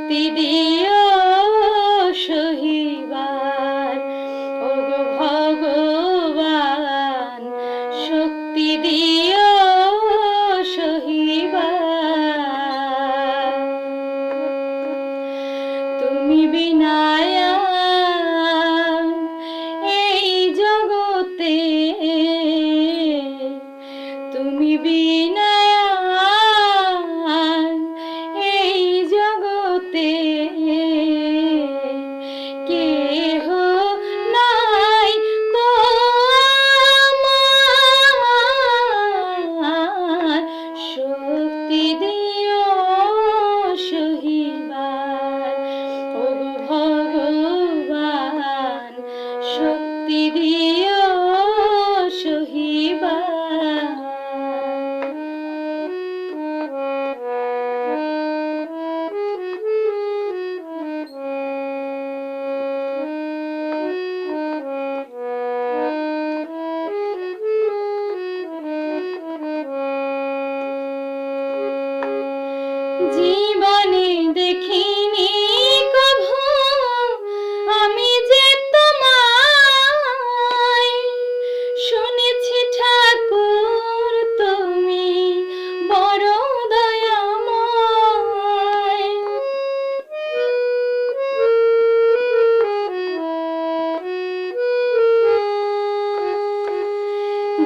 শক্তি দিও সহিবার, ওগো ভগবান শক্তি দিও সহিবার। তুমি বিনা এই জগতে, তুমি বিনা এই জগতে কেহ নাই তো আমার, শক্তি দিও সহিবার, ওগো ভগবান শক্তি দিও সহিবার। জীবনে দেখিনি কভু আমি যে তোমায়, শুনেছি ঠাকুর তুমি বড় দয়াময়।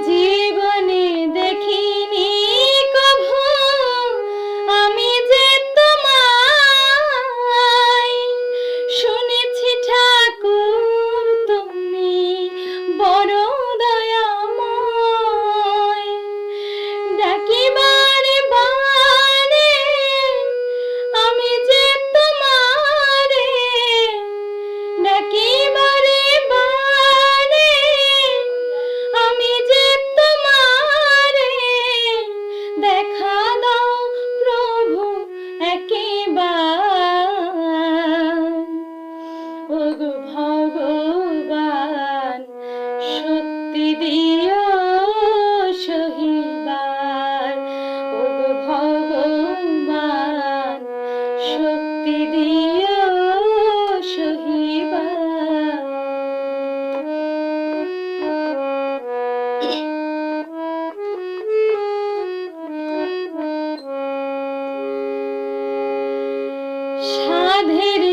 জীবনে দেখিনি কভু আমি যে তোমায়, শুনেছি ঠাকুর তুমি বড় দয়াময়। ডাকিবারে বারে আমি যে তোমারে, ডাকিবারে বারে আমি যে তোমারে, দেখা দাও প্রভু একবার, ওগো ভগবান শক্তি দিও সহিবার, ওগো ভগবান শক্তি দিও সহিবার। সাধের